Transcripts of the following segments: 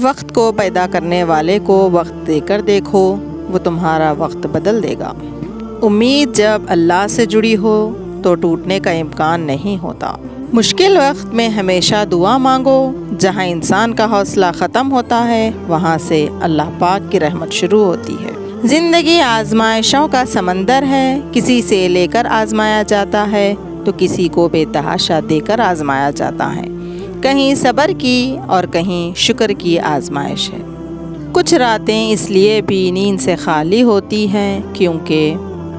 وقت کو پیدا کرنے والے کو وقت دے کر دیکھو، وہ تمہارا وقت بدل دے گا۔ امید جب اللہ سے جڑی ہو تو ٹوٹنے کا امکان نہیں ہوتا۔ مشکل وقت میں ہمیشہ دعا مانگو۔ جہاں انسان کا حوصلہ ختم ہوتا ہے وہاں سے اللہ پاک کی رحمت شروع ہوتی ہے۔ زندگی آزمائشوں کا سمندر ہے، کسی سے لے کر آزمایا جاتا ہے تو کسی کو بے تحاشا دے کر آزمایا جاتا ہے۔ کہیں صبر کی اور کہیں شکر کی آزمائش ہے۔ کچھ راتیں اس لیے بھی نیند سے خالی ہوتی ہیں کیونکہ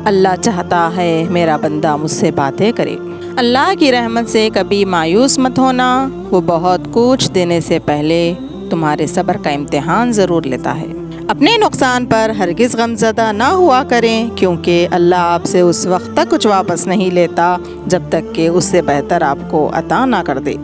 اللہ چاہتا ہے میرا بندہ مجھ سے باتیں کرے۔ اللہ کی رحمت سے کبھی مایوس مت ہونا، وہ بہت کچھ دینے سے پہلے تمہارے صبر کا امتحان ضرور لیتا ہے۔ اپنے نقصان پر ہرگز غمزدہ نہ ہوا کریں کیونکہ اللہ آپ سے اس وقت تک کچھ واپس نہیں لیتا جب تک کہ اس سے بہتر آپ کو عطا نہ کر دے۔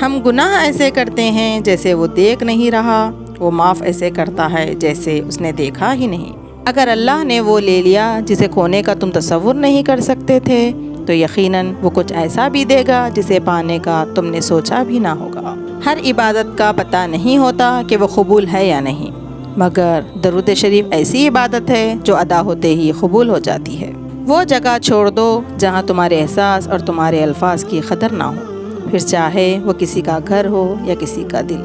ہم گناہ ایسے کرتے ہیں جیسے وہ دیکھ نہیں رہا، وہ معاف ایسے کرتا ہے جیسے اس نے دیکھا ہی نہیں۔ اگر اللہ نے وہ لے لیا جسے کھونے کا تم تصور نہیں کر سکتے تھے تو یقیناً وہ کچھ ایسا بھی دے گا جسے پانے کا تم نے سوچا بھی نہ ہوگا۔ ہر عبادت کا پتہ نہیں ہوتا کہ وہ قبول ہے یا نہیں، مگر درود شریف ایسی عبادت ہے جو ادا ہوتے ہی قبول ہو جاتی ہے۔ وہ جگہ چھوڑ دو جہاں تمہارے احساس اور تمہارے الفاظ کی قدر نہ ہو، پھر چاہے وہ کسی کا گھر ہو یا کسی کا دل۔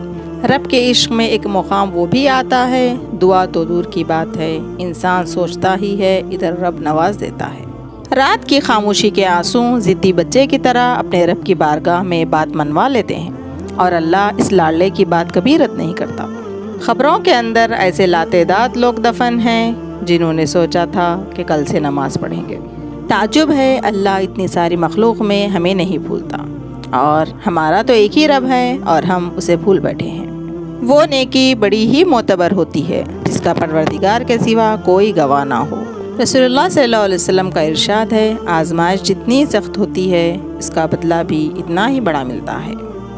رب کے عشق میں ایک مقام وہ بھی آتا ہے، دعا تو دور کی بات ہے، انسان سوچتا ہی ہے ادھر رب نواز دیتا ہے۔ رات کی خاموشی کے آنسو ضدی بچے کی طرح اپنے رب کی بارگاہ میں بات منوا لیتے ہیں اور اللہ اس لاڑلے کی بات کبھی رد نہیں کرتا۔ خبروں کے اندر ایسے لاتعداد لوگ دفن ہیں جنہوں نے سوچا تھا کہ کل سے نماز پڑھیں گے۔ تعجب ہے اللہ اتنی ساری مخلوق میں ہمیں نہیں بھولتا، اور ہمارا تو ایک ہی رب ہے اور ہم اسے بھول بیٹھے ہیں۔ وہ نیکی بڑی ہی معتبر ہوتی ہے جس کا پروردگار کے سوا کوئی گواہ نہ ہو۔ رسول اللہ صلی اللہ علیہ وسلم کا ارشاد ہے، آزمائش جتنی سخت ہوتی ہے اس کا بدلہ بھی اتنا ہی بڑا ملتا ہے۔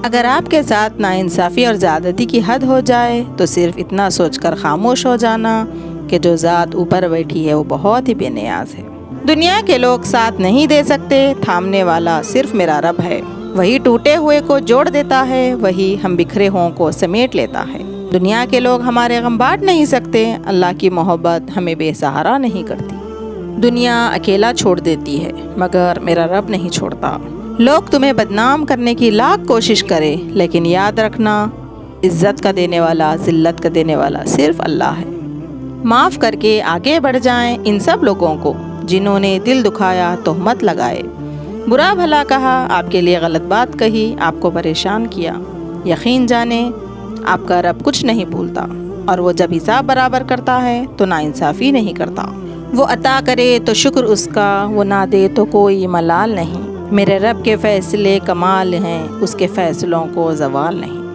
اگر آپ کے ساتھ ناانصافی اور زیادتی کی حد ہو جائے تو صرف اتنا سوچ کر خاموش ہو جانا کہ جو ذات اوپر بیٹھی ہے وہ بہت ہی بے نیاز ہے۔ دنیا کے لوگ ساتھ نہیں دے سکتے، تھامنے والا صرف میرا رب ہے۔ وہی ٹوٹے ہوئے کو جوڑ دیتا ہے، وہی ہم بکھرے ہوں کو سمیٹ لیتا ہے۔ دنیا کے لوگ ہمارے غم بانٹ نہیں سکتے، اللہ کی محبت ہمیں بے سہارا نہیں کرتی۔ دنیا اکیلا چھوڑ دیتی ہے مگر میرا رب نہیں چھوڑتا۔ لوگ تمہیں بدنام کرنے کی لاکھ کوشش کرے لیکن یاد رکھنا، عزت کا دینے والا، ذلت کا دینے والا صرف اللہ ہے۔ معاف کر کے آگے بڑھ جائیں ان سب لوگوں کو جنہوں نے دل دکھایا، تہمت لگائے، برا بھلا کہا، آپ کے لیے غلط بات کہی، آپ کو پریشان کیا۔ یقین جانیں آپ کا رب کچھ نہیں بھولتا، اور وہ جب حساب برابر کرتا ہے تو ناانصافی نہیں کرتا۔ وہ عطا کرے تو شکر اس کا، وہ نہ دے تو کوئی ملال نہیں۔ میرے رب کے فیصلے کمال ہیں، اس کے فیصلوں کو زوال نہیں۔